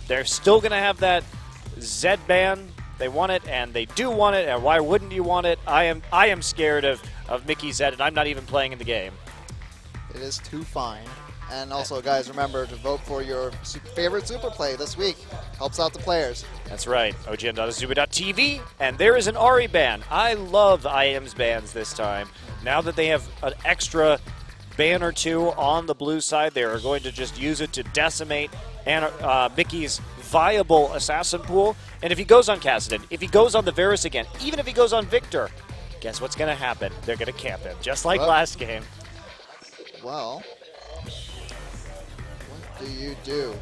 they're still going to have that Z ban. They want it, and they do want it, and why wouldn't you want it? I am scared of Mickey Z, and I'm not even playing in the game. It is too fine. And also, guys, remember to vote for your favorite super play this week. Helps out the players. That's right. OGN.Azuba.tv, and there is an Ari ban. I love IM's bans this time. Now that they have an extra ban or two on the blue side, they are going to just use it to decimate Mickey's viable assassin pool. And if he goes on Kassadin, if he goes on the Varus again, even if he goes on Victor, guess what's going to happen? They're going to camp him, just like last game. Well, what do you do?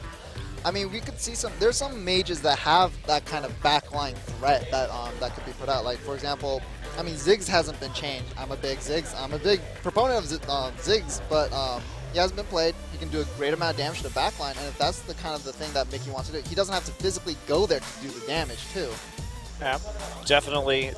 I mean, we could see there's some mages that have that kind of backline threat that that could be put out. Like, for example, I mean, Ziggs hasn't been changed. I'm a big proponent of Ziggs, but he hasn't been played. He can do a great amount of damage to the backline, and if that's the kind of the thing that Mickey wants to do, he doesn't have to physically go there to do the damage too. Yeah, definitely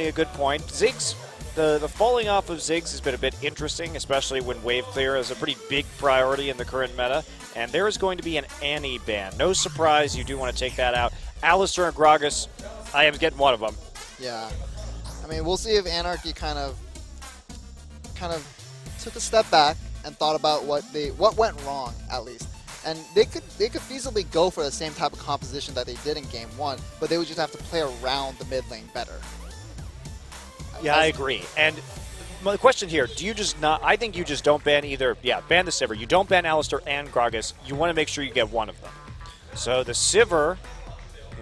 a good point. Ziggs, the falling off of Ziggs has been a bit interesting, especially when wave clear is a pretty big priority in the current meta. And there is going to be an Annie ban. No surprise, you do want to take that out. Alistair and Gragas, I am getting one of them. Yeah. I mean, we'll see if Anarchy kind of took a step back and thought about what went wrong, at least. And they could feasibly go for the same type of composition that they did in Game 1, but they would just have to play around the mid lane better. Yeah, I agree. And my question here, do you just not, I think you just don't ban either, ban the Sivir. You don't ban Alistair and Gragas. You want to make sure you get one of them. So the Sivir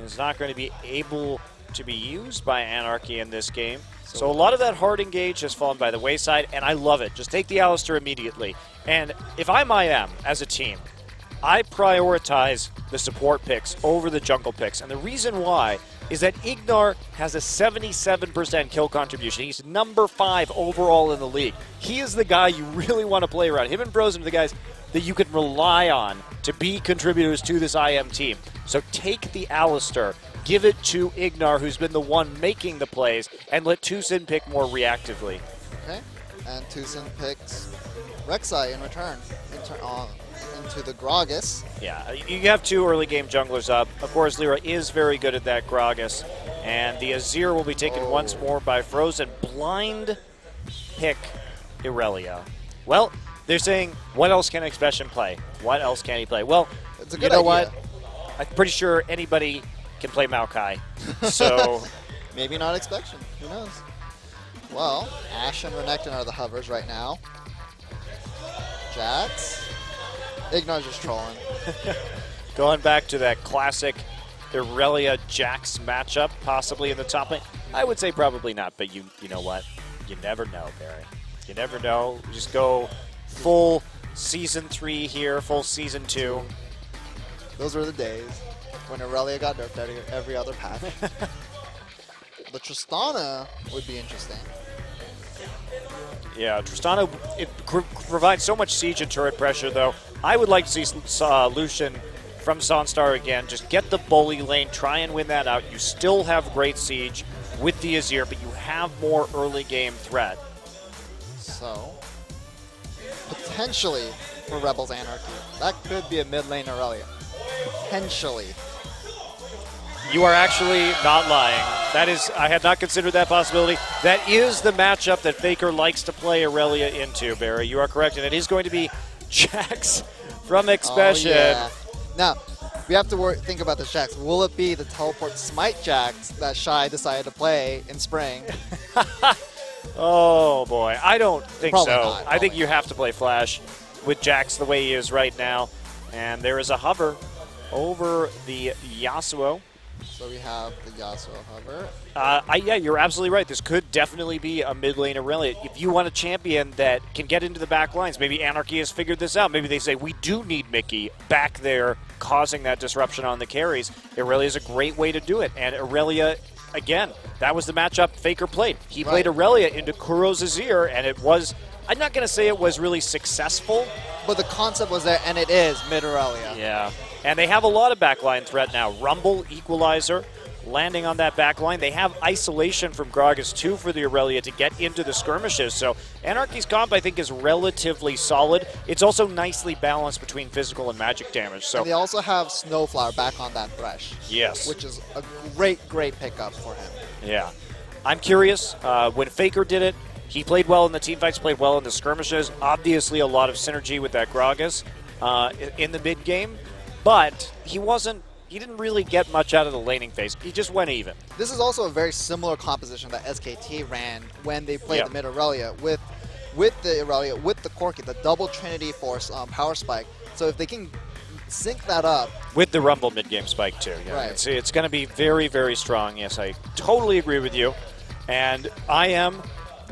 is not going to be able to be used by Anarchy in this game. So a lot of that hard engage has fallen by the wayside, and I love it. Just take the Alistair immediately. And if I'm IM as a team, I prioritize the support picks over the jungle picks. And the reason why is that Ignar has a 77% kill contribution. He's number 5 overall in the league. He is the guy you really want to play around. Him and Brosen are the guys that you can rely on to be contributors to this IM team. So take the Alistair, give it to Ignar, who's been the one making the plays, and let Tucson pick more reactively. Okay, and Tucson picks Rek'Sai in return. Into the Gragas. Yeah, you have 2 early game junglers up. Of course, Lyra is very good at that Gragas. And the Azir will be taken once more by Frozen. Blind pick Irelia. Well, they're saying, what else can Expression play? What else can he play? Well, it's a good you know idea. What? I'm pretty sure anybody can play Maokai. So maybe not Expression. Who knows? Well, Ashe and Renekton are the hovers right now. Jax. Ignar's just trolling. Going back to that classic Irelia Jax matchup, possibly in the top lane. I would say probably not, but you know what? You never know, Barry. You never know. Just go full Season 3 here, full Season 2. Those were the days when Irelia got nerfed every other patch. The Tristana would be interesting. Yeah, Tristana, it provides so much siege and turret pressure, though. I would like to see Lucian from Sunstar again. Just get the bully lane, try and win that out. You still have great siege with the Azir, but you have more early game threat. So, potentially for Rebels Anarchy, that could be a mid lane Irelia. Potentially. You are actually not lying. That is, I had not considered that possibility. That is the matchup that Faker likes to play Irelia into, Barry. You are correct, and it is going to be Jax from Expression. Oh, yeah. Now, we have to think about this Jax. Will it be the teleport smite Jax that Shy decided to play in spring? Oh, boy. I don't think Probably so. not, I think you have to play Flash with Jax the way he is right now. And there is a hover over the Yasuo. So we have the Yasuo hover. Yeah, you're absolutely right. This could definitely be a mid lane Irelia. If you want a champion that can get into the back lines, maybe Anarchy has figured this out. Maybe they say, we do need Mickey back there causing that disruption on the carries. Irelia is a great way to do it. And Irelia, again, that was the matchup Faker played. He played Irelia into Kuro's Azir, and it was, I'm not going to say it was really successful. But the concept was there, and it is mid Irelia. Yeah. And they have a lot of backline threat now. Rumble, Equalizer, landing on that back line. They have isolation from Gragas too for the Aurelia to get into the skirmishes. So Anarchy's comp, I think, is relatively solid. It's also nicely balanced between physical and magic damage. So and they also have Snowflower back on that Thresh. Yes. Which is a great, great pickup for him. Yeah. I'm curious, when Faker did it, he played well in the teamfights, played well in the skirmishes. Obviously a lot of synergy with that Gragas in the mid game, but he didn't really get much out of the laning phase. He just went even. This is also a very similar composition that SKT ran when they played the mid Aurelia with the Aurelia, with the Corki, the double Trinity Force power spike. So if they can sync that up. With the Rumble mid-game spike too. Yeah. Right. It's going to be very, very strong. Yes, I totally agree with you. And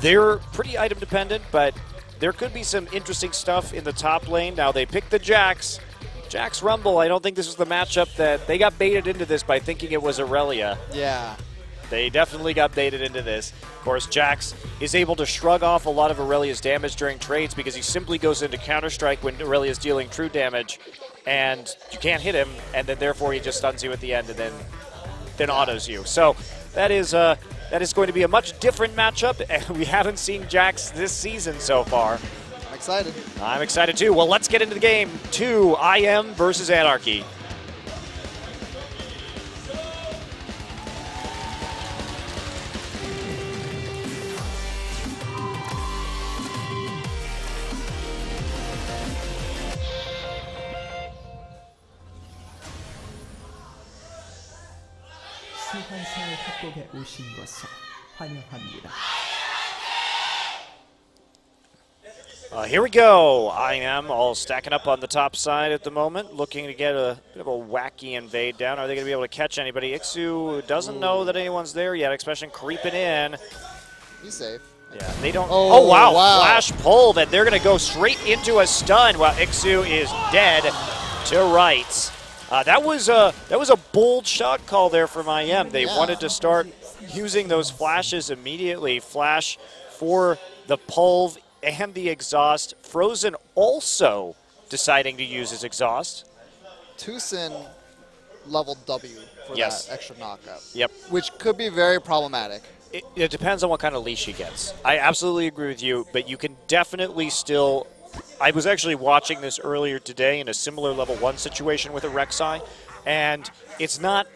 they're pretty item dependent, but there could be some interesting stuff in the top lane. Now they picked the Jax. Jax Rumble, I don't think this is the matchup that they got baited into this by thinking it was Aurelia. Yeah. They definitely got baited into this. Of course, Jax is able to shrug off a lot of Aurelia's damage during trades because he simply goes into Counter-Strike when Aurelia's dealing true damage, and you can't hit him, and then therefore he just stuns you at the end and then autos you. So that is going to be a much different matchup, and we haven't seen Jax this season so far. I'm excited. I'm excited too. Well, let's get into the game. 2 IM versus Anarchy. 수환사의 협곡에 오신 것을 환영합니다. Here we go. I am all stacking up on the top side at the moment, looking to get a bit of a wacky invade down. Are they going to be able to catch anybody? Ixu doesn't know that anyone's there yet. Expression creeping in. He's safe. Yeah, they don't. Oh, wow. wow. Flash pull that they're going to go straight into a stun while Ixu is dead to right. That was a bold shot call there from IM. They wanted to start using those flashes immediately. Flash for the pulve and the exhaust. Frozen also deciding to use his exhaust. Tucson level W for that extra knockup. Yep. Which could be very problematic. It depends on what kind of leash he gets. I absolutely agree with you, but you can definitely still... I was actually watching this earlier today in a similar level 1 situation with a Rek'Sai, and it's not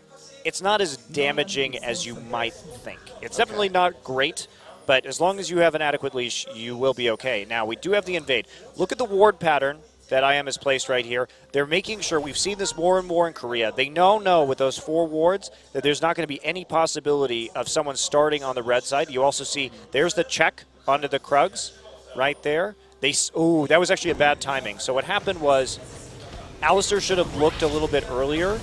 as damaging as you might think. It's definitely not great, but as long as you have an adequate leash, you will be okay. Now, we do have the invade. Look at the ward pattern that IM has placed right here. They're making sure, we've seen this more and more in Korea, they know with those 4 wards that there's not going to be any possibility of someone starting on the red side. You also see, there's the check onto the Krugs right there. That was actually a bad timing. So what happened was, Alistar should have looked a little bit earlier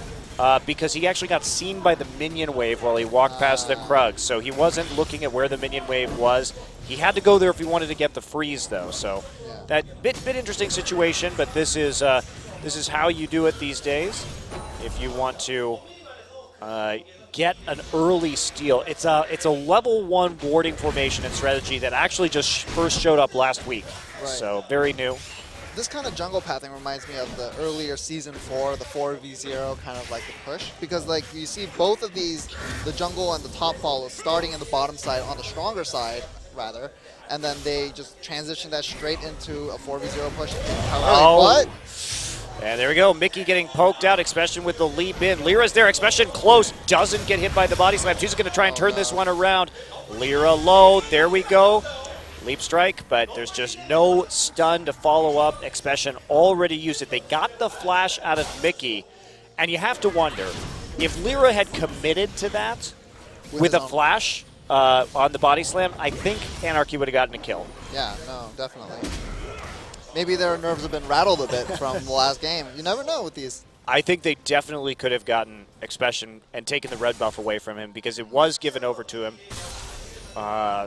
because he actually got seen by the minion wave while he walked past the Krugs. So he wasn't looking at where the minion wave was. He had to go there if he wanted to get the freeze, though. So that bit interesting situation, but this is how you do it these days. If you want to get an early steal, it's a level 1 warding formation and strategy that actually just first showed up last week. Right. So very new. This kind of jungle pathing reminds me of the earlier Season 4, the 4v0 kind of like the push. Because like you see both of these, the jungle and the top follow starting in the bottom side, on the stronger side rather, and then they just transition that straight into a 4v0 push. What? And there we go, Mickey getting poked out, Expression with the leap in. Lyra's there, Expression close, doesn't get hit by the body slam. She's going to try and turn this one around. Lyra low, there we go. Leap strike, but there's just no stun to follow up. Expression already used it. They got the flash out of Mickey, and you have to wonder, if Lyra had committed to that with a flash on the body slam, I think Anarchy would have gotten a kill. Yeah, no, definitely. Maybe their nerves have been rattled a bit from the last game. You never know with these. I think they definitely could have gotten Expression and taken the red buff away from him because it was given over to him.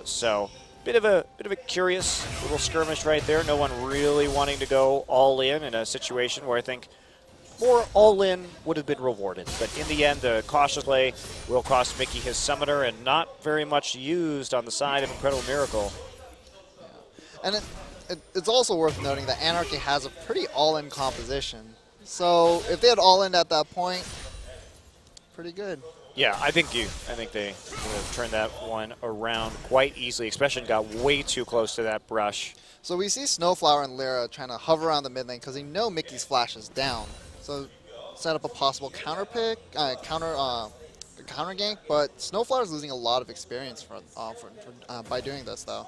So bit of a curious little skirmish right there. No one really wanting to go all in a situation where I think more all in would have been rewarded. But in the end, the cautious play will cost Mickey his summoner, and not very much used on the side of Incredible Miracle. Yeah. And it's also worth noting that Anarchy has a pretty all-in composition. So if they had all-in at that point, pretty good. Yeah, I think they would have turned that one around quite easily. Expression got way too close to that brush. So we see Snowflower and Lyra trying to hover around the mid lane because they know Mickey's flash is down. So set up a possible counter pick, counter gank, but Snowflower's losing a lot of experience by doing this, though.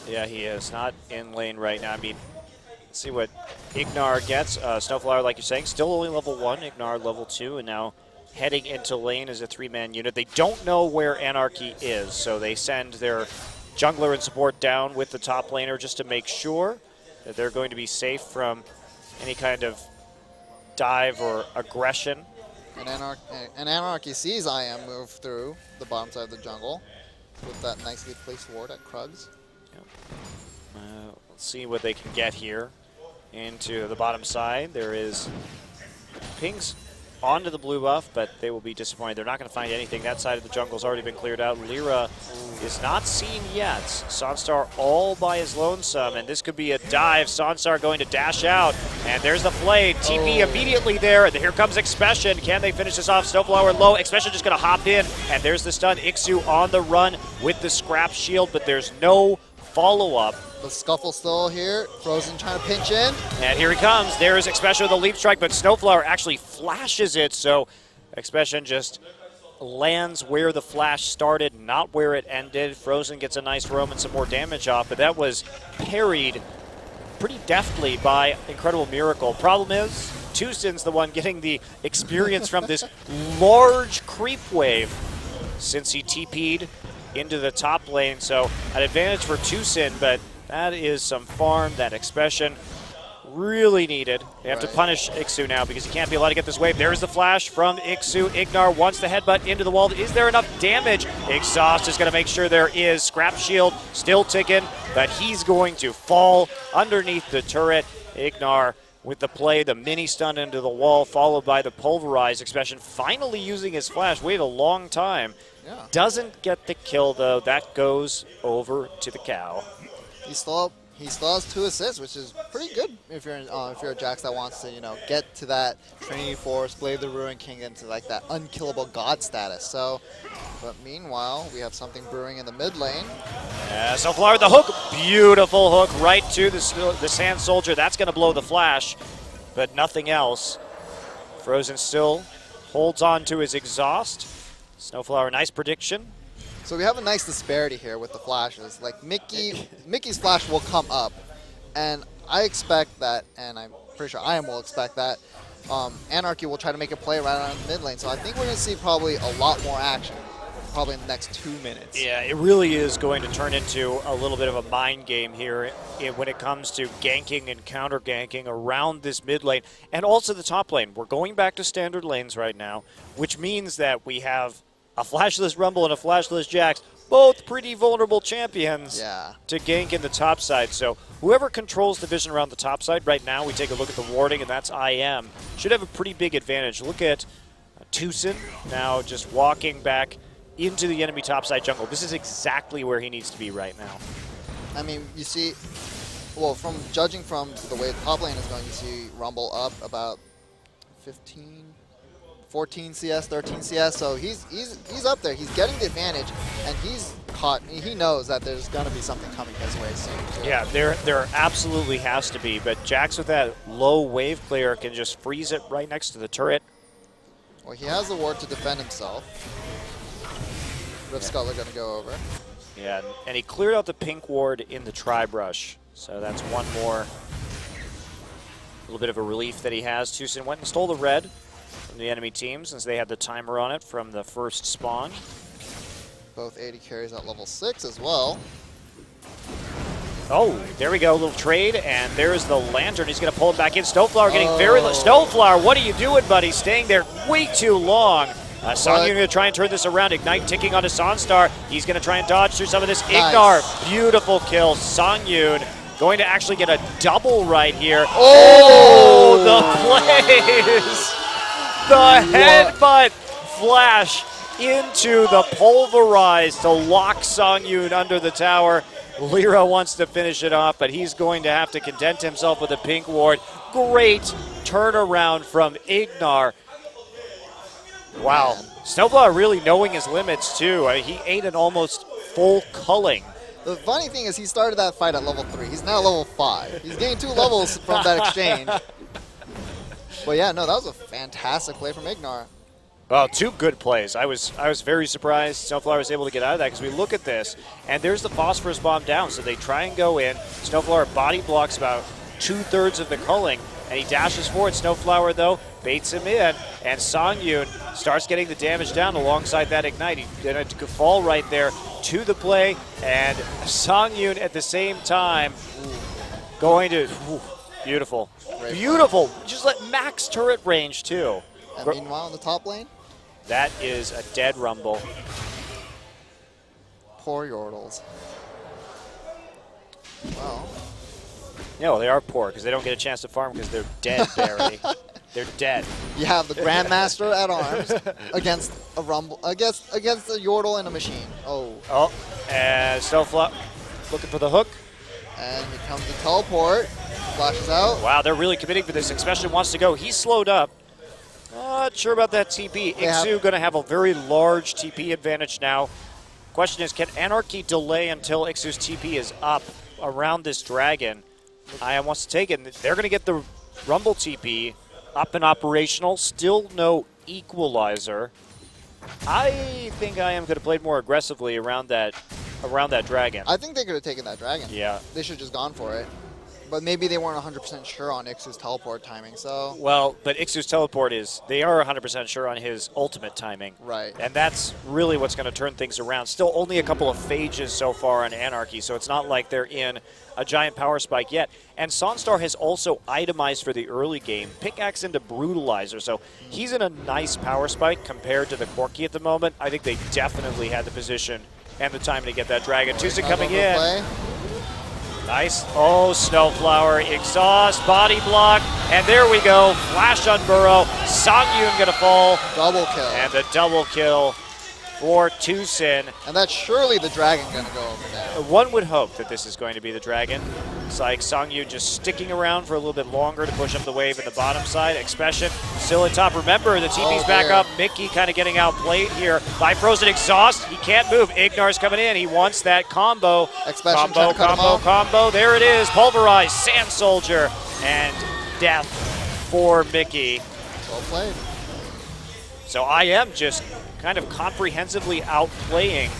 Yeah, he is not in lane right now. I mean, let's see what Ignar gets. Snowflower, like you're saying, still only level 1, Ignar level 2, and now heading into lane as a 3-man unit. They don't know where Anarchy is, so they send their jungler and support down with the top laner just to make sure that they're going to be safe from any kind of dive or aggression. And Anarchy sees IM move through the bottom side of the jungle with that nicely placed ward at Krugs. Yep. Let's see what they can get here into the bottom side. There is pings onto the blue buff, but they will be disappointed. They're not going to find anything. That side of the jungle's already been cleared out. Lyra is not seen yet. Sanstar all by his lonesome, and this could be a dive. Sanstar going to dash out, and there's the flayed. TP immediately there, and here comes Expression. Can they finish this off? Snowflower low. Expression just going to hop in, and there's the stun. Ixu on the run with the scrap shield, but there's no follow-up. The scuffle still here. Frozen trying to pinch in. And here he comes. There is Expression with a leap strike, but Snowflower actually flashes it, so Expression just lands where the flash started, not where it ended. Frozen gets a nice roam and some more damage off, but that was parried pretty deftly by Incredible Miracle. Problem is, Tusin's the one getting the experience from this large creep wave since he TP'd into the top lane, so an advantage for Tusin, but that is some farm that Expression really needed. They have to punish Ixu now because he can't be allowed to get this wave. There's the flash from Ixu. Ignar wants the headbutt into the wall. Is there enough damage? Exhaust is going to make sure there is. Scrap shield still ticking, but he's going to fall underneath the turret. Ignar with the play, the mini stun into the wall, followed by the pulverized. Expression finally using his flash. Waited a long time. Yeah. Doesn't get the kill, though. That goes over to the cow. He still has 2 assists, which is pretty good if you're a Jax that wants to get to that Trinity Force, Blade the Ruin King into like that unkillable god status. So, but meanwhile we have something brewing in the mid lane. Yeah, Snowflower the hook, beautiful hook right to the Sand Soldier. That's going to blow the flash, but nothing else. Frozen still holds on to his exhaust. Snowflower, nice prediction. So we have a nice disparity here with the flashes. Like Mickey's flash will come up, and I expect that, and I'm pretty sure IM will expect that, Anarchy will try to make a play right around the mid lane. So I think we're going to see probably a lot more action, probably in the next 2 minutes. Yeah, it really is going to turn into a little bit of a mind game here when it comes to ganking and counter ganking around this mid lane, and also the top lane. We're going back to standard lanes right now, which means that we have a flashless Rumble and a flashless Jax, both pretty vulnerable champions to gank in the top side. So whoever controls the vision around the top side right now, we take a look at the warding, and that's IM, should have a pretty big advantage. Look at Tusin now just walking back into the enemy top side jungle. This is exactly where he needs to be right now. I mean, you see, well, from judging from the way the top lane is going, you see Rumble up about 14 CS, 13 CS, so he's up there. He's getting the advantage, and he's caught. He knows that there's going to be something coming his way soon. Too. Yeah, there absolutely has to be, but Jax with that low wave clear can just freeze it right next to the turret. Well, he has the ward to defend himself. Rift Scuttler going to go over. Yeah, and he cleared out the pink ward in the tri-brush, so that's one more little bit of a relief that he has. Tusin went and stole the red from the enemy team since they had the timer on it from the first spawn. Both 80 carries at level 6 as well. Oh, there we go, a little trade, and there's the Lantern. He's going to pull it back in. Snowflower getting very low. Snowflower, what are you doing, buddy? Staying there way too long. Songyun going to try and turn this around. Ignite ticking onto Sanstar. He's going to try and dodge through some of this. Nice. Ignar, beautiful kill. Songyun going to actually get a double right here. Oh, the plays! The headbutt flash into the pulverize to lock Songyun under the tower. Lyra wants to finish it off, but he's going to have to content himself with a pink ward. Great turnaround from Ignar. Wow. Man. Snowflower really knowing his limits, too. He ate an almost full culling. The funny thing is he started that fight at level 3. He's now level 5. He's gained 2 levels from that exchange. But yeah, no, that was a fantastic play from Ignar. Well, 2 good plays. I was very surprised Snowflower was able to get out of that, because we look at this, and there's the phosphorus bomb down. So they try and go in. Snowflower body blocks about 2/3 of the culling, and he dashes forward. Snowflower, though, baits him in, and Songyun starts getting the damage down alongside that Ignite. He's going to fall right there to the play, and Songyun at the same time going to, beautiful. Great Beautiful. Just let max turret range, too. And meanwhile, in the top lane, That is a dead Rumble. poor Yordles. Well, Yeah, well, they are poor because they don't get a chance to farm because they're dead, Barry. They're dead. you have the Grandmaster at arms against a Rumble, against a Yordle and a machine. Oh, Oh, and Snowflower looking for the hook. and here comes the teleport. Flashes out. Wow, they're really committing for this. Especially wants to go. He's slowed up. Not sure about that TP. Ixu going to have a very large TP advantage now. Question is, can Anarchy delay until Ixu's TP is up around this dragon? Ion wants to take it. They're going to get the Rumble TP up and operational. Still no equalizer. I think I am going to play more aggressively around that dragon. I think they could have taken that dragon. Yeah. They should have just gone for it. But maybe they weren't 100% sure on Ixu's teleport timing, so... Well, but Ixu's teleport is, they are 100% sure on his ultimate timing. Right. And that's really what's going to turn things around. Still only a couple of phages so far on Anarchy, so it's not like they're in a giant power spike yet. And Sonstar has also itemized for the early game, pickaxe into Brutalizer, so he's in a nice power spike compared to the Corki at the moment. I think they definitely had the position and the time to get that dragon. Tucson coming in. Play. Nice. Oh, Snowflower. Exhaust, body block, and there we go. Flash on Burrow. Songyun going to fall. Double kill. And a double kill for Tucson. And that's surely the dragon going to go over there. One would hope that this is going to be the dragon. It's like Songyun just sticking around for a little bit longer to push up the wave in the bottom side. Expression still at top. Remember, the TP's back up. Mickey kind of getting outplayed here by Frozen Exhaust. He can't move. Ignar's coming in. He wants that combo. Expression Combo. There it is. Pulverized, Sand Soldier, and death for Mickey. Well played. So I am just kind of comprehensively outplaying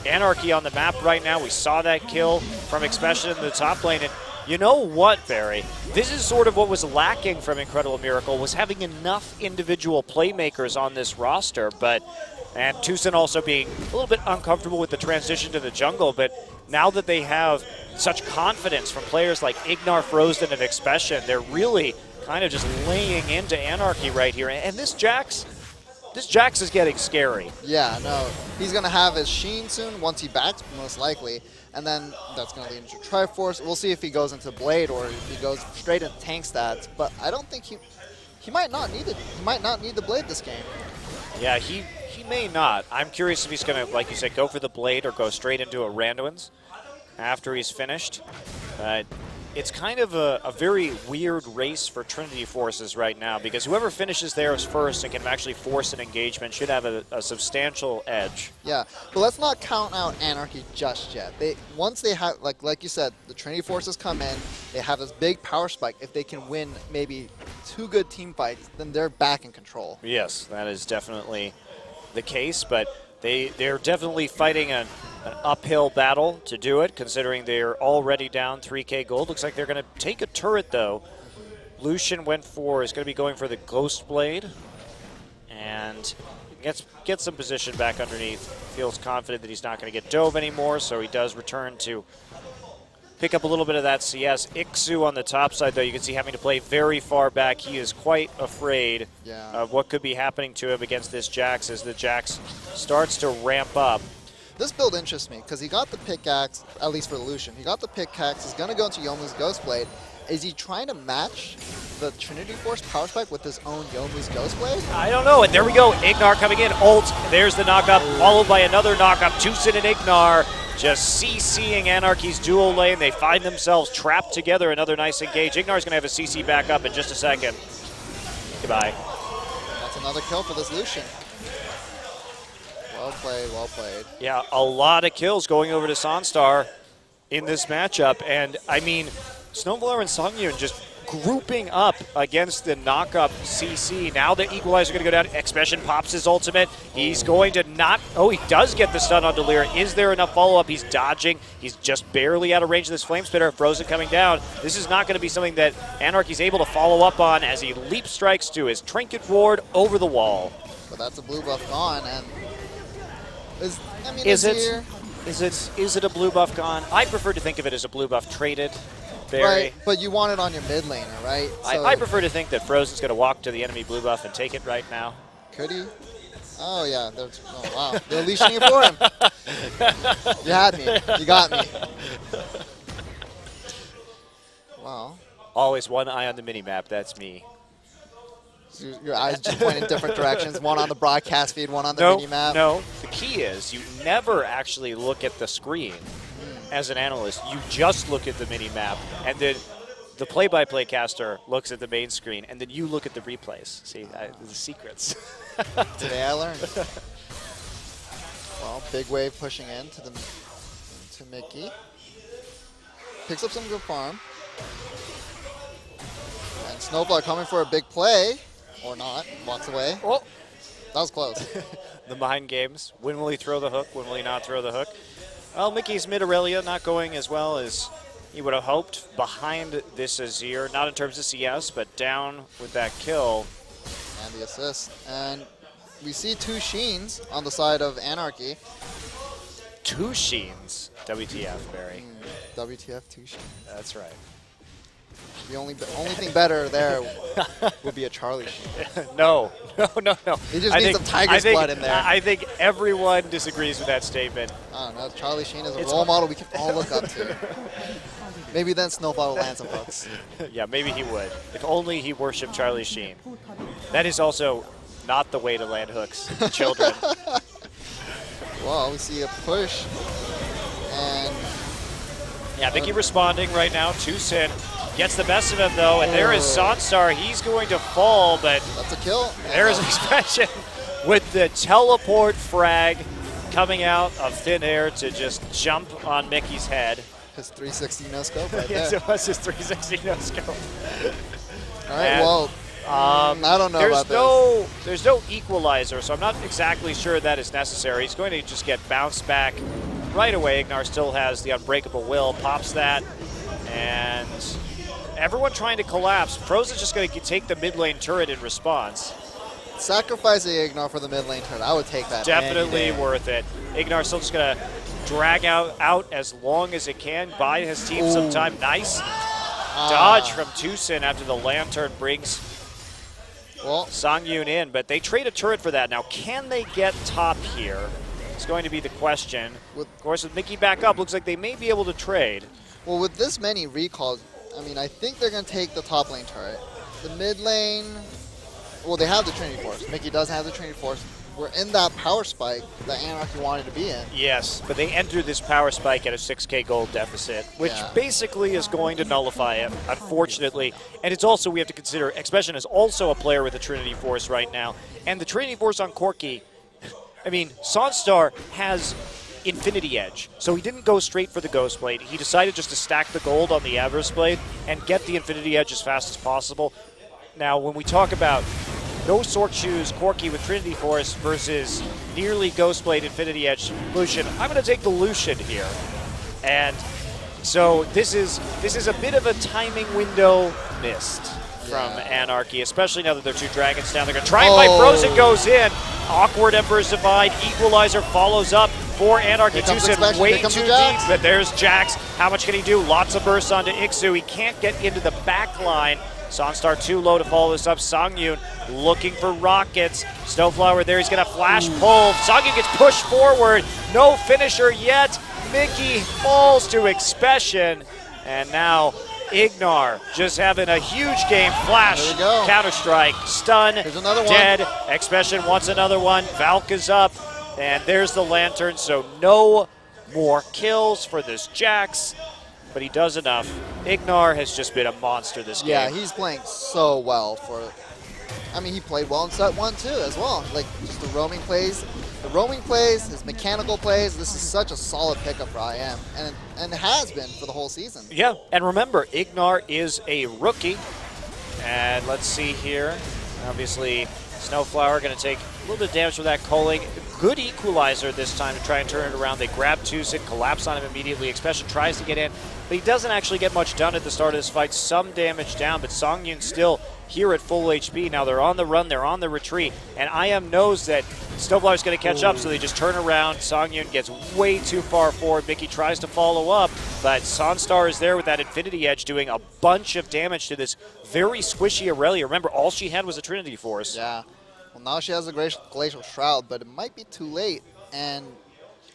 Anarchy on the map right now. We saw that kill from Expression in the top lane. And you know what, Barry? This is sort of what was lacking from Incredible Miracle, was having enough individual playmakers on this roster. And Tucson also being a little bit uncomfortable with the transition to the jungle. But now that they have such confidence from players like Ignar, Frozen, and Expression, they're really kind of just laying into Anarchy right here. And this Jax is getting scary. Yeah, no. He's going to have his Sheen soon, once he backs, most likely. And then that's going to lead into Triforce. We'll see if he goes into Blade or if he goes straight into tank stats. But I don't think he might not need it. He might not need the Blade this game. Yeah, he may not. I'm curious if he's going to, like you said, go for the Blade or go straight into a Randuin's after he's finished. It's kind of a very weird race for Trinity Forces right now, because whoever finishes theirs first and can actually force an engagement should have a substantial edge. Yeah, but let's not count out Anarchy just yet. Once they have, like you said, the Trinity Forces come in, they have this big power spike. If they can win maybe 2 good team fights, then they're back in control. Yes, that is definitely the case, but they're definitely fighting an uphill battle to do it, considering they're already down 3K gold. Looks like they're going to take a turret, though. Lucian is going to be going for the Ghost Blade, and gets some position back underneath. Feels confident that he's not going to get dove anymore, so he does return to pick up a little bit of that CS. Ixu on the top side, though, you can see having to play very far back. He is quite afraid of what could be happening to him against this Jax as the Jax starts to ramp up. This build interests me because he got the pickaxe, at least for the Lucian. He got the pickaxe. He's going to go into Yomu's Ghost Blade. Is he trying to match the Trinity Force power spike with his own Yomu's Ghost Blade? I don't know. And there we go. Ignar coming in. Ult. There's the knockup, followed by another knockup. Tucson and Ignar just CCing Anarchy's dual lane. They find themselves trapped together. Another nice engage. Ignar's going to have a CC back up in just a second. Goodbye. That's another kill for this Lucian. Well played, well played. Yeah, a lot of kills going over to Sunstar in this matchup. And, I mean, Snowflower and Songyun just grouping up against the knock-up CC. Now the Equalizer going to go down. Expression pops his ultimate. He's going to not... Oh, he does get the stun on Delira. Is there enough follow-up? He's dodging. He's just barely out of range of this Flame Spitter. Frozen coming down. This is not going to be something that Anarchy's able to follow up on as he leap strikes to his Trinket Ward over the wall. But that's a blue buff gone, and... Is it a blue buff gone? I prefer to think of it as a blue buff traded. Right, but you want it on your mid laner, right? So I prefer to think that Frozen's going to walk to the enemy blue buff and take it right now. Could he? Oh, yeah. Oh, wow. They're leashing it for him. You had me. You got me. Wow. Always one eye on the mini-map. That's me. So your eyes just point in different directions. One on the broadcast feed, one on the mini-map. No, the key is you never actually look at the screen. As an analyst, you just look at the mini-map, and then the play-by-play caster looks at the main screen, and then you look at the replays. See, the secrets. Today I learned. Well, big wave pushing in to Mickey. Picks up some good farm. And Snowflower coming for a big play, or not, walks away. Oh, that was close. The mind games. When will he throw the hook? When will he not throw the hook? Well, Mickey's mid Aurelia not going as well as he would have hoped behind this Azir. Not in terms of CS, but down with that kill. And the assist. And we see two Sheens on the side of Anarchy. Two Sheens? WTF, Barry. WTF, two Sheens. That's right. The only thing better there would be a Charlie Sheen. No. He just needs some Tiger's blood in there. I think everyone disagrees with that statement. I don't know. Charlie Sheen is a role model we can all look up to. Maybe then Snowflower will land some hooks. Yeah, maybe he would. If only he worshipped Charlie Sheen. That is also not the way to land hooks, children. Well, we see a push. And yeah, Mickey responding right now to Sin. Gets the best of him, though, and there is Sunstar. He's going to fall, but that's a kill. There's Expression with the teleport frag coming out of thin air to just jump on Mickey's head. His 360 no-scope right yes, there. It was his 360 no-scope. All right, well, I don't know about this. There's no equalizer, so I'm not exactly sure that is necessary. He's going to just get bounced back right away. Ignar still has the Unbreakable Will, pops that, and... everyone trying to collapse. Frozen's just going to take the mid lane turret in response. Sacrificing Ignar for the mid lane turret, I would take that. Definitely worth it. Ignar's still just going to drag out as long as it can, buy his team some time. Nice dodge from Tucson after the Lantern brings Songyun in, but they trade a turret for that. Now, can they get top here? It's going to be the question. Of course, with Mickey back up, looks like they may be able to trade. Well, with this many recalls, I mean, I think they're going to take the top lane turret. The mid lane, well, they have the Trinity Force. Mickey does have the Trinity Force. We're in that power spike that Anarchy wanted to be in. Yes, but they entered this power spike at a 6K gold deficit, which basically is going to nullify it, unfortunately. And it's also, we have to consider, Expression is also a player with the Trinity Force right now. And the Trinity Force on Corki, I mean, Sunstar has Infinity Edge. So he didn't go straight for the Ghost Blade. He decided just to stack the gold on the Everest Blade and get the Infinity Edge as fast as possible. Now, when we talk about no Sork Shoes Corki with Trinity Force versus nearly Ghost Blade Infinity Edge Lucian, I'm going to take the Lucian here. And so this is a bit of a timing window missed from Anarchy, especially now that there are two dragons down. They're going to try and fight. Frozen goes in. Awkward Emperor's Divide. Equalizer follows up for Anarchy. Tucson way too deep, but there's Jax. How much can he do? Lots of bursts onto Ixu. He can't get into the back line. Sunstar too low to follow this up. Songyun looking for rockets. Snowflower there. He's going to flash pull. Songyun gets pushed forward. No finisher yet. Mickey falls to Expression. And now Ignar just having a huge game. Flash, Counter-Strike, stun, dead. Expression wants another one. Valk is up. And there's the Lantern. So no more kills for this Jax. But he does enough. Ignar has just been a monster this game. Yeah, he's playing so well I mean, he played well in set 1 too, as well. Like just the roaming plays, his mechanical plays. This is such a solid pickup for IM, and it has been for the whole season. Yeah, and remember, Ignar is a rookie. And let's see here. Obviously, Snowflower going to take a little bit of damage from that culling. Good equalizer this time to try and turn it around. They grab Tucson, collapse on him immediately. Expression tries to get in, but he doesn't actually get much done at the start of this fight. Some damage down, but Songyun still here at full HP. Now they're on the run, they're on the retreat, and IM knows that Snowflower's going to catch up, so they just turn around. Songyun gets way too far forward. Mickey tries to follow up, but Sonstar is there with that Infinity Edge doing a bunch of damage to this very squishy Aurelia. Remember, all she had was a Trinity Force. Yeah. Well, now she has a Glacial Shroud, but it might be too late, and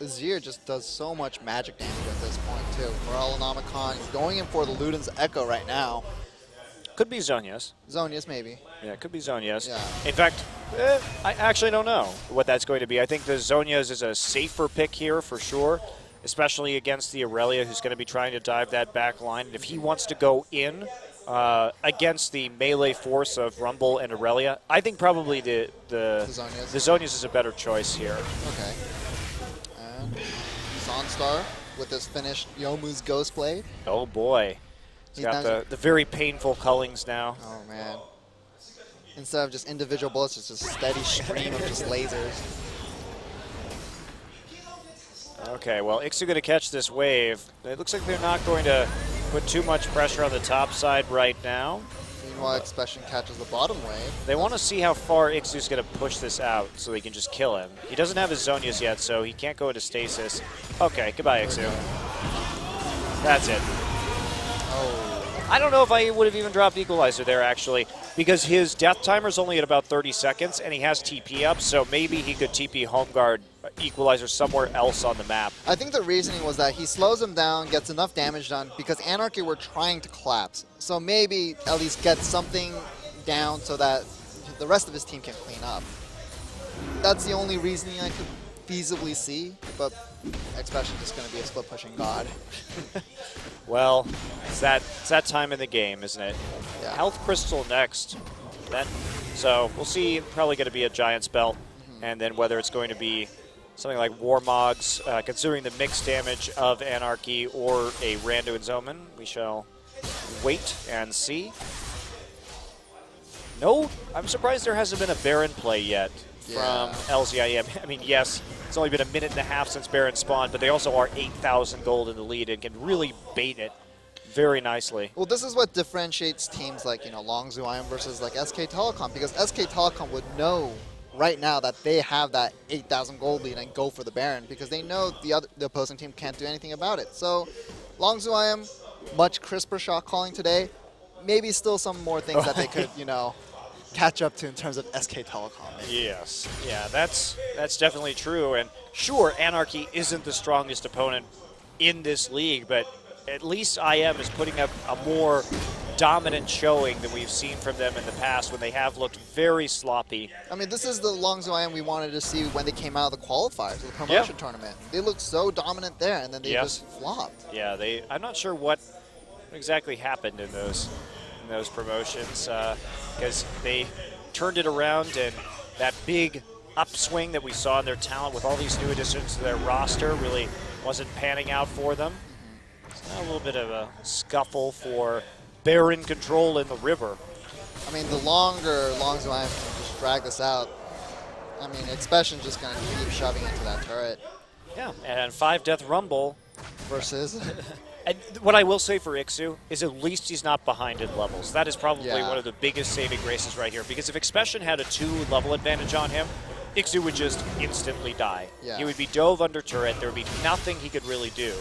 Azir just does so much magic damage at this point, too. Morellonomicon is going in for the Luden's Echo right now. Could be Zhonya's. Zhonya's, maybe. Yeah, it could be Zhonya's. Yeah. In fact, I actually don't know what that's going to be. I think the Zhonya's is a safer pick here for sure, especially against the Aurelia, who's going to be trying to dive that back line. And if he wants to go in against the melee force of Rumble and Aurelia, I think probably the Zhonya's is a better choice here. Okay. And Sonstar with this finished Yomu's Ghost Blade. Oh boy. He's got the very painful cullings now. Oh man. Instead of just individual bullets, it's just a steady stream of just lasers. Okay, well, Ixu going to catch this wave. It looks like they're not going to put too much pressure on the top side right now. Meanwhile, Expression catches the bottom wave. They want to see how far Ixu's going to push this out so they can just kill him. He doesn't have his Zhonya's yet, so he can't go into stasis. Okay, goodbye, Ixu. That's it. Oh. I don't know if I would have even dropped Equalizer there, actually, because his death timer's only at about 30 seconds, and he has TP up, so maybe he could TP Home Guard Equalizer somewhere else on the map. I think the reasoning was that he slows him down, gets enough damage done, because Anarchy were trying to collapse. So maybe at least get something down so that the rest of his team can clean up. That's the only reasoning I could feasibly see, but Expression just going to be a split-pushing god. Well, it's that time in the game, isn't it? Yeah. Health Crystal next. So we'll see, probably going to be a Giant Spell, and then whether it's going to be something like Warmogs, considering the mixed damage of Anarchy, or a Randuin's Omen. We shall wait and see. No, I'm surprised there hasn't been a Baron play yet from LCIM. I mean, yes, it's only been a minute and a half since Baron spawned, but they also are 8,000 gold in the lead and can really bait it very nicely. Well, this is what differentiates teams like, Longzhu IM versus like SK Telecom, because SK Telecom would know right now that they have that 8,000 gold lead and go for the Baron because they know the opposing team can't do anything about it. So Longzhu IM, much crisper shot calling today. Maybe still some more things that they could, catch up to in terms of SK Telecom. Yes, yeah, that's definitely true. And sure, Anarchy isn't the strongest opponent in this league, but at least IM is putting up a more dominant showing than we've seen from them in the past when they have looked very sloppy. I mean, this is the Longzhu IM we wanted to see when they came out of the qualifiers, the promotion tournament. They looked so dominant there, and then they just flopped. Yeah, I'm not sure what exactly happened in those promotions because they turned it around, and that big upswing that we saw in their talent with all these new additions to their roster really wasn't panning out for them. So now a little bit of a scuffle for Baron control in the river. I mean, the longer Longzhu IM can just drag this out, I mean, Expression's just going to keep shoving into that turret. Yeah, and 5 Death Rumble versus... And what I will say for Ixu is at least he's not behind in levels. That is probably one of the biggest saving graces right here, because if Expression had a 2-level advantage on him, Ixu would just instantly die. Yeah. He would be dove under turret. There would be nothing he could really do.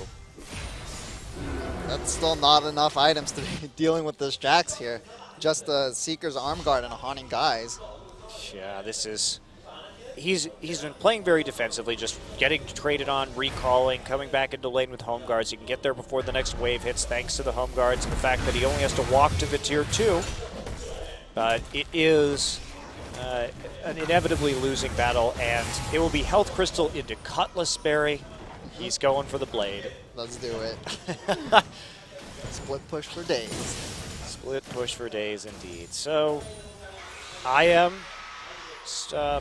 That's still not enough items to be dealing with this Jax here. Just the Seeker's Arm Guard and a Haunting Guise. Yeah, this is... He's been playing very defensively, just getting traded on, recalling, coming back into lane with Home Guards. He can get there before the next wave hits thanks to the Home Guards and the fact that he only has to walk to the tier 2. But it is an inevitably losing battle, and it will be Health Crystal into Cutlass Berry. He's going for the blade. Let's do it. Split push for days. Split push for days, indeed. So, I am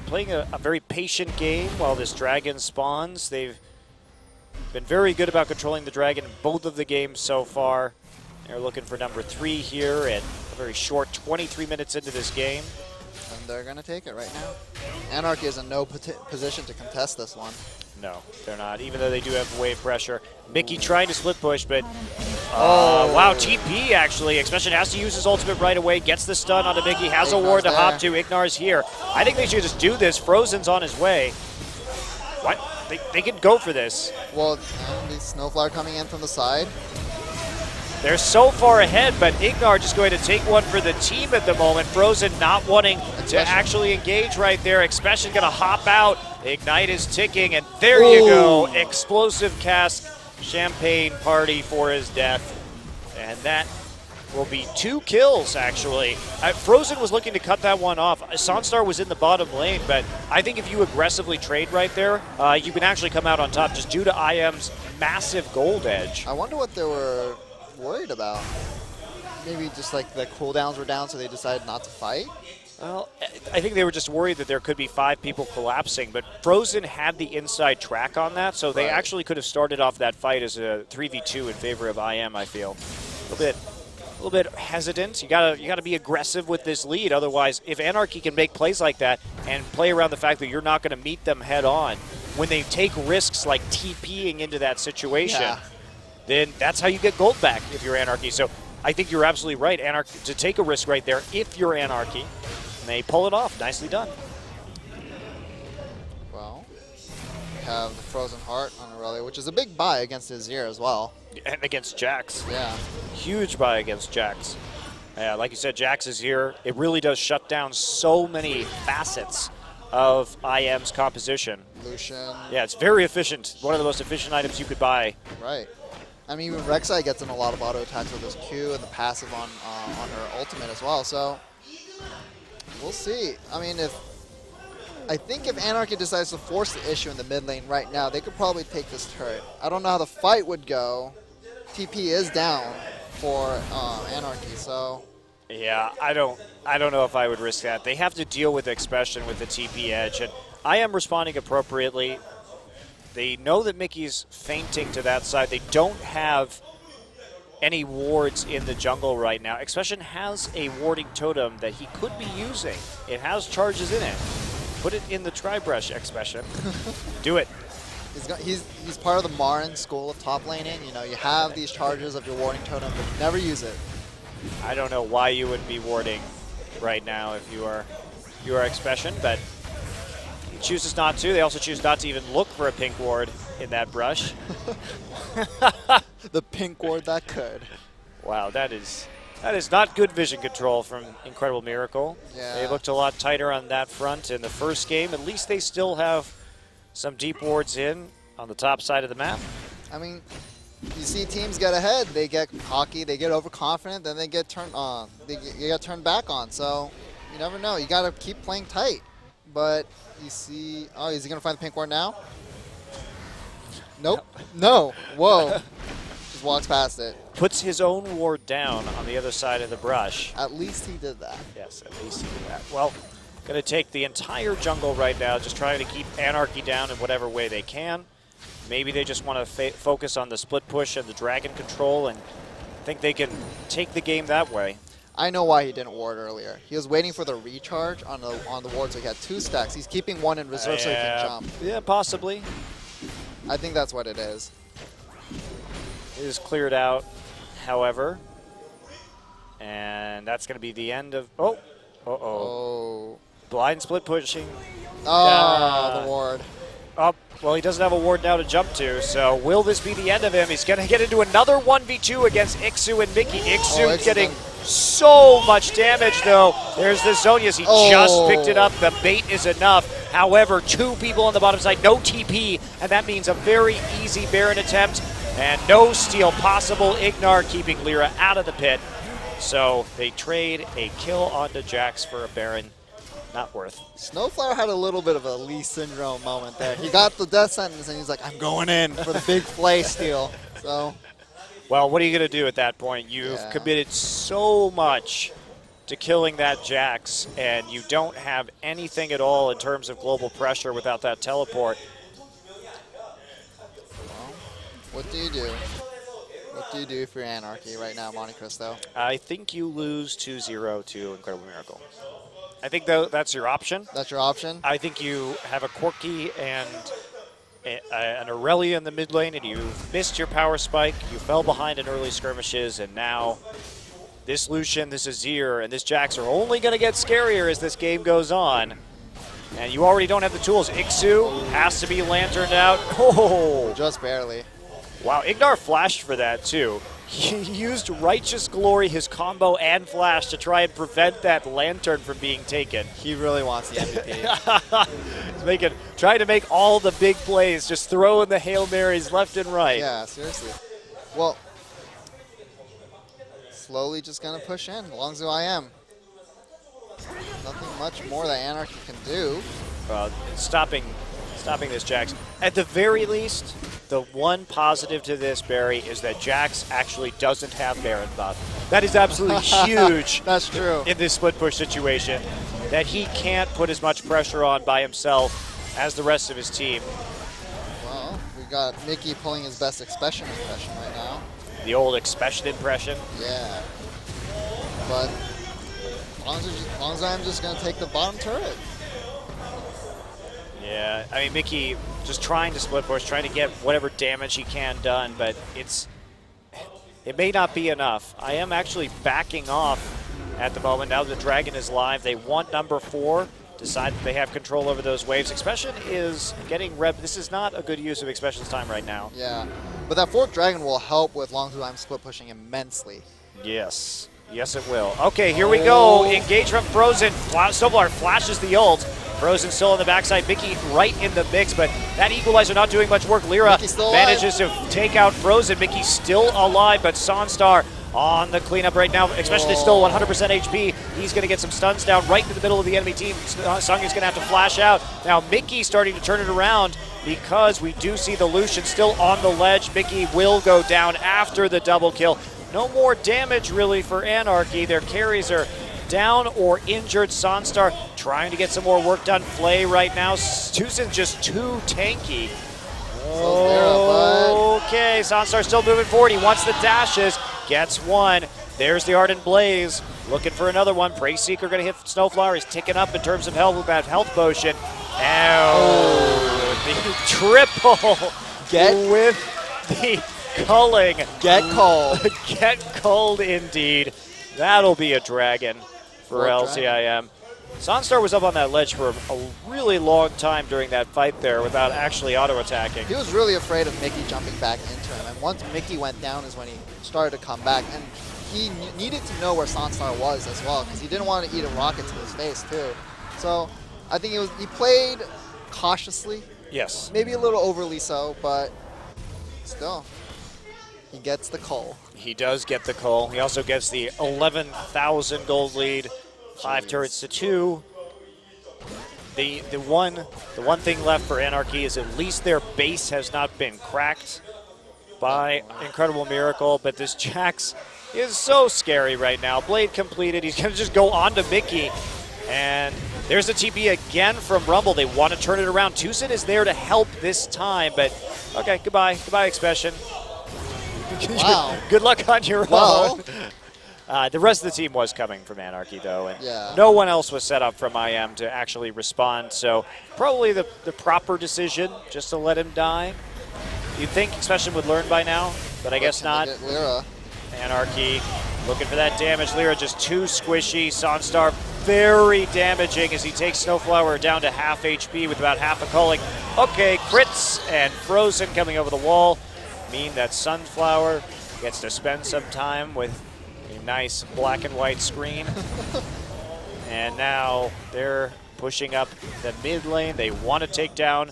playing a very patient game while this dragon spawns. They've been very good about controlling the dragon in both of the games so far. They're looking for number 3 here at a very short 23 minutes into this game. And they're going to take it right now. Anarchy is in no position to contest this one. No, they're not, even though they do have wave pressure. Mickey trying to split push, but wow, TP actually. Expression has to use his ultimate right away, gets the stun onto Mickey, has a ward to hop to. Ignar's here. I think they should just do this. Frozen's on his way. What? They could go for this. Well, the Snowflower coming in from the side. They're so far ahead, but Ignar just going to take one for the team at the moment. Frozen not wanting to actually engage right there. Expression going to hop out. Ignite is ticking, and there you go. Explosive cast, champagne party for his death. And that will be 2 kills, actually. Frozen was looking to cut that one off. Sunstar was in the bottom lane, but I think if you aggressively trade right there, you can actually come out on top just due to IM's massive gold edge. I wonder what they were worried about. Maybe just like the cooldowns were down, so they decided not to fight? Well, I think they were just worried that there could be 5 people collapsing, but Frozen had the inside track on that, so they actually could have started off that fight as a 3v2 in favor of IM, I feel. A little bit hesitant. You gotta be aggressive with this lead, otherwise if Anarchy can make plays like that and play around the fact that you're not going to meet them head on, when they take risks like TPing into that situation, then that's how you get gold back if you're Anarchy. So I think you're absolutely right, Anarchy, to take a risk right there if you're Anarchy. And they pull it off. Nicely done. Well, we have the Frozen Heart on Aurelia, which is a big buy against Azir as well. And against Jax. Yeah. Huge buy against Jax. Yeah, like you said, Jax is here. It really does shut down so many facets of IM's composition. Lucian. Yeah, it's very efficient. One of the most efficient items you could buy. Right. I mean, even Rek'Sai gets in a lot of auto attacks with his Q and the passive on her ultimate as well. So we'll see. I mean, I think if Anarchy decides to force the issue in the mid lane right now, they could probably take this turret. I don't know how the fight would go. TP is down for Anarchy, so. Yeah, I don't know if I would risk that. They have to deal with Expression with the TP edge, and I am responding appropriately. They know that Mickey's fainting to that side. They don't have any wards in the jungle right now. Expression has a warding totem that he could be using. It has charges in it. Put it in the tri-brush, Expression. Do it. He's part of the Marin school of top laning. You know, you have these charges of your warding totem, but you never use it. I don't know why you would be warding right now if you are Expression, but he chooses not to. They also choose not to even look for a pink ward in that brush. The pink ward that could. Wow, that is not good vision control from Incredible Miracle. Yeah. They looked a lot tighter on that front in the first game. At least they still have some deep wards in on the top side of the map. I mean, you see teams get ahead, they get cocky, they get overconfident, then they get turned on. They get turned back on. So you never know. You got to keep playing tight. But you see, oh, is he gonna find the pink ward now? Nope. No. Whoa. Just walks past it. Puts his own ward down on the other side of the brush. At least he did that. Yes, at least he did that. Well, going to take the entire jungle right now, just trying to keep Anarchy down in whatever way they can. Maybe they just want to focus on the split push and the dragon control and think they can take the game that way. I know why he didn't ward earlier. He was waiting for the recharge on the ward, so he had 2 stacks. He's keeping one in reserve so he can jump. Yeah, possibly. I think that's what it is. It is cleared out, however. And that's going to be the end of... Oh. Oh. Blind split pushing. Oh, the ward. Up. Well, he doesn't have a ward now to jump to, so will this be the end of him? He's going to get into another 1v2 against Ixu and Mickey. Ixu getting so much damage, though. There's the Zonias. He just picked it up. The bait is enough. However, 2 people on the bottom side, no TP, and that means a very easy Baron attempt and no steal possible. Ignar keeping Lyra out of the pit. So they trade a kill onto Jax for a Baron. Not worth. Snowflower had a little bit of a Lee Syndrome moment there. He got the death sentence and he's like, I'm going in for the big play steal. So, well, what are you going to do at that point? You've committed so much to killing that Jax, and you don't have anything at all in terms of global pressure without that teleport. Well, what do you do? What do you do for your Anarchy right now, Monte Cristo? I think you lose 2-0 to Incredible Miracle. I think that's your option. That's your option? I think you have a Corki and an Aurelia in the mid lane, and you missed your power spike. You fell behind in early skirmishes, and now this Lucian, this Azir, and this Jax are only going to get scarier as this game goes on. And you already don't have the tools. Ixu has to be lanterned out. Oh! Just barely. Wow, Ignar flashed for that too. He used Righteous Glory, his combo, and flash to try and prevent that lantern from being taken. He really wants the MVP. He's trying to make all the big plays, just throwing the Hail Marys left and right. Yeah, seriously. Well, slowly just going to push in, as long as I am. Nothing much more that Anarchy can do. Stopping this Jax. At the very least, the one positive to this, Barry, is that Jax actually doesn't have Baron buff. That is absolutely huge. That's true. In this split push situation, that he can't put as much pressure on by himself as the rest of his team. Well, we got Mickey pulling his best expression right now. The old expression impression. Yeah. But as long as I'm just going to take the bottom turret. Yeah, I mean, Mickey just trying to split push, trying to get whatever damage he can done, but it may not be enough. I am actually backing off at the moment. Now the Dragon is live. They want number 4. Decide that they have control over those waves. Expression is getting rep. This is not a good use of Expression's time right now. Yeah, but that 4th Dragon will help with long time split pushing immensely. Yes. Yes, it will. Okay, here we go. Engage from Frozen. Snowblower flashes the ult. Frozen still on the backside. Mickey right in the mix, but that equalizer not doing much work. Lyra manages to take out Frozen. Mickey's still alive, but Sonstar on the cleanup right now. Especially still 100% HP. He's going to get some stuns down right into the middle of the enemy team. Sung is going to have to flash out. Now Mickey starting to turn it around because we do see the Lucian still on the ledge. Mickey will go down after the double kill. No more damage really for Anarchy. Their carries are down or injured. Sonstar trying to get some more work done. Flay right now. Tucson just too tanky. Okay, Sonstar still moving forward. He wants the dashes. Gets one. There's the Ardent Blaze. Looking for another one. Prey Seeker going to hit Snowflower. He's ticking up in terms of health with that health potion. The triple with the culling. Get cold. Get cold indeed. That'll be a dragon for LCIM. Sonstar was up on that ledge for a really long time during that fight there without actually auto-attacking. He was really afraid of Mickey jumping back into him, and once Mickey went down is when he started to come back, and he needed to know where Sonstar was as well, because he didn't want to eat a rocket to his face too. So I think he played cautiously. Yes. Maybe a little overly so, but still. He gets the coal. He does get the coal. He also gets the 11,000 gold lead, 5 turrets to 2. The one thing left for Anarchy is at least their base has not been cracked by Incredible Miracle, but this Jax is so scary right now. Blade completed. He's going to just go on to Mickey, and there's the TP again from Rumble. They want to turn it around. Tucson is there to help this time, but okay, goodbye. Goodbye, Expression. Wow. Good luck on your own. The rest of the team was coming from Anarchy, though, and no one else was set up from IM to actually respond, so probably the proper decision just to let him die. You'd think Expression would learn by now, but I guess not. Lyra. Anarchy looking for that damage. Lyra just too squishy. Sonstar very damaging as he takes Snowflower down to half HP with about half a culling. Okay, crits and Frozen coming over the wall mean that Sunflower gets to spend some time with a nice black and white screen. And now they're pushing up the mid lane. They want to take down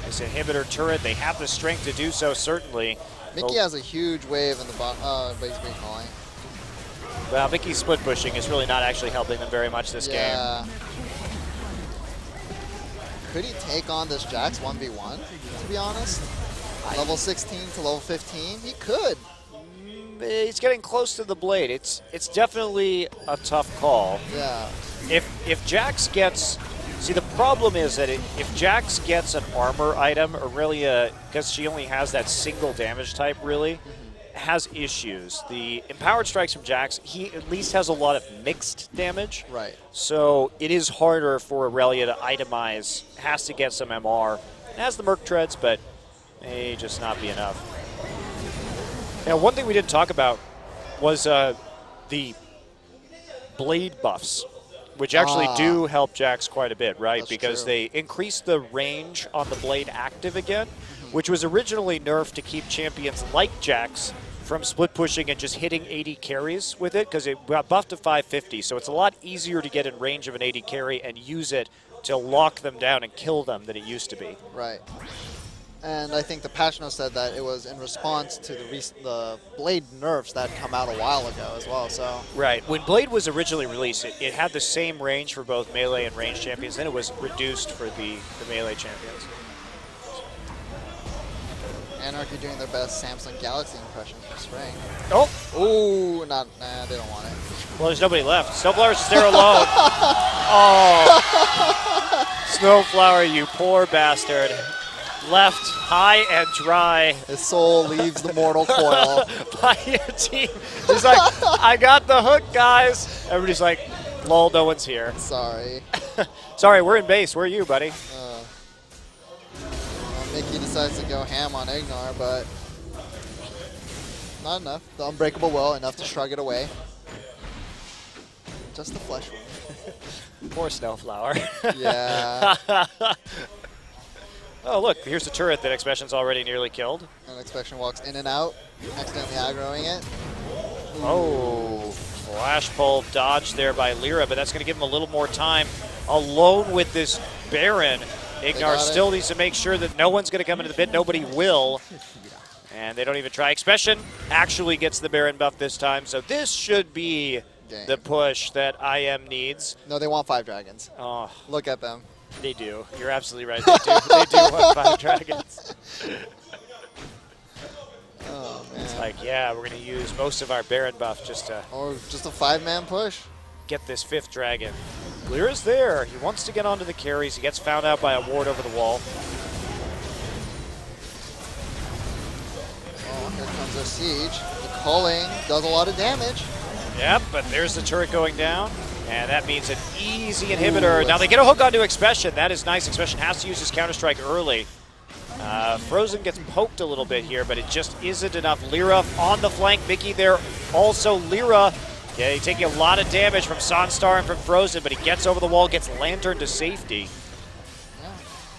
this inhibitor turret. They have the strength to do so, certainly. Mickey has a huge wave in the bottom, base recalling. Well, Mickey's split pushing is really not actually helping them very much this game. Could he take on this Jax 1v1, to be honest? Level 16 to level 15? He could. He's getting close to the blade. It's definitely a tough call. Yeah. If Jax gets, see the problem is that if Jax gets an armor item, Aurelia, because she only has that single damage type, really has issues. The empowered strikes from Jax, he at least has a lot of mixed damage. Right. So it is harder for Aurelia to itemize. Has to get some MR. It has the Merc Treads, but may just not be enough. Now, one thing we didn't talk about was the blade buffs, which actually do help Jax quite a bit, right? That's because true. they increase the range on the blade active again, which was originally nerfed to keep champions like Jax from split pushing and just hitting 80 carries with it, because it got buffed to 550. So it's a lot easier to get in range of an 80 carry and use it to lock them down and kill them than it used to be. Right. And I think the patch note said that it was in response to the Blade nerfs that come out a while ago as well. So Right. When Blade was originally released, it had the same range for both melee and range champions. Then it was reduced for the melee champions. Anarchy doing their best Samsung Galaxy impression for Spring. Oh! Ooh, nah, they don't want it. Well, there's nobody left. Snowflower's just there alone. Oh! Snowflower, you poor bastard. Left high and dry. His soul leaves the mortal coil. By your team. He's like, I got the hook, guys. Everybody's like, lol, no one's here. Sorry. Sorry, we're in base. Where are you, buddy? Well, Mickey decides to go ham on Ignore, but not enough. The Unbreakable Will, enough to shrug it away. Just the flesh wound. Poor Snowflower. Yeah. Oh, look, here's the turret that Expression's already nearly killed. And Expression walks in and out, accidentally aggroing it. Oh, flash pull dodged there by Lyra, but that's going to give him a little more time. Alone with this Baron, Ignar still needs to make sure that no one's going to come into the pit. Nobody will. And they don't even try. Expression actually gets the Baron buff this time, so this should be the push that IM needs. No, they want 5 dragons. Oh, Look at them. they do. You're absolutely right. They do. They do want 5 dragons. Oh, man. It's like, yeah, we're going to use most of our Baron buff just to Or just a 5-man push. get this 5th dragon. Lyra's there. He wants to get onto the carries. He gets found out by a ward over the wall. Oh, here comes a siege. The culling does a lot of damage. Yep, but there's the turret going down. And that means an easy inhibitor. Now they get a hook onto Expression. That is nice. Expression has to use his Counter-Strike early. Frozen gets poked a little bit here, but it just isn't enough. Lyra on the flank. Mickey there. Also Lyra. Yeah, he's taking a lot of damage from Sunstar and from Frozen, but he gets over the wall, gets Lantern to safety. Yeah.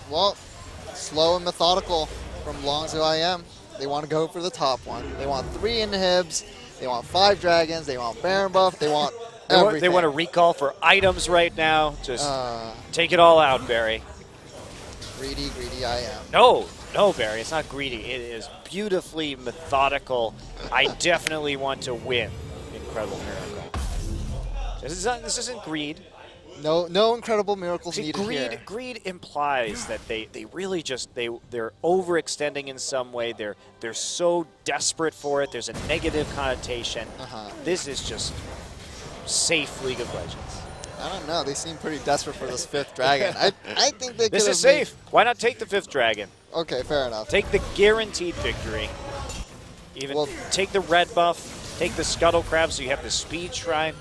Well, slow and methodical from Longzhu IM. They want to go for the top one. They want 3 inhibs. They want 5 dragons. They want Baron buff. They want everything. They want to recall for items right now. Just take it all out, Barry. Greedy, greedy IM. No, Barry, it's not greedy. It is beautifully methodical. I definitely want to win. Incredible miracle. This isn't greed. No incredible miracles See, needed here. greed implies that they really just they're overextending in some way. They're so desperate for it. There's a negative connotation. This is just safe League of Legends. I don't know. They seem pretty desperate for this 5th dragon. I think they could. This is safe. Why not take the 5th dragon? Okay, fair enough. Take the guaranteed victory. Even take the red buff. Take the Scuttle Crab so you have the speed shrine.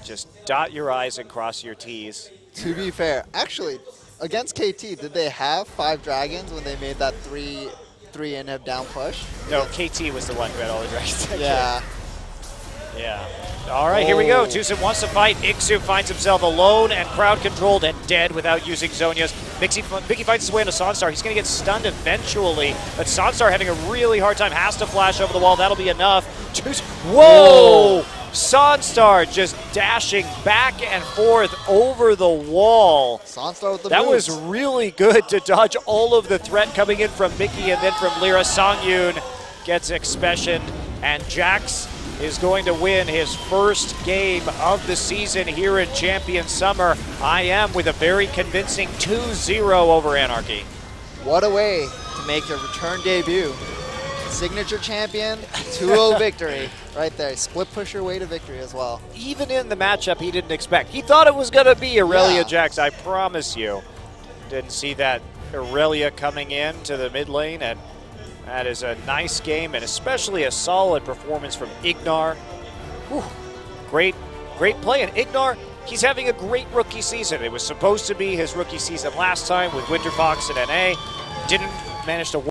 Just dot your I's and cross your T's. To be fair, actually, against KT, did they have 5 dragons when they made that 3 inhib down push? No, KT was the one who had all the dragons. Yeah. Yeah. All right, here we go. Tucson wants to fight. Ixu finds himself alone and crowd controlled and dead without using Zonias. Mickey finds his way into Sunstar. He's going to get stunned eventually, but Sunstar having a really hard time, has to flash over the wall. That'll be enough. Whoa! Sunstar just dashing back and forth over the wall. Sunstar with the That moves. was really good to dodge all of the threat coming in from Mickey and then from Lyra. Songyun gets Expression, and Jax is going to win his first game of the season here in Champion Summer. IM with a very convincing 2-0 over Anarchy. What a way to make a return debut. Signature champion, 2-0 victory right there. Split push your way to victory as well. Even in the matchup he didn't expect. He thought it was going to be Aurelia Yeah. Jax, I promise you. Didn't see that Aurelia coming in to the mid lane, and that is a nice game and especially a solid performance from Ignar. Whew. Great play. And Ignar, he's having a great rookie season. It was supposed to be his rookie season last time with Winter Fox and NA. Didn't manage to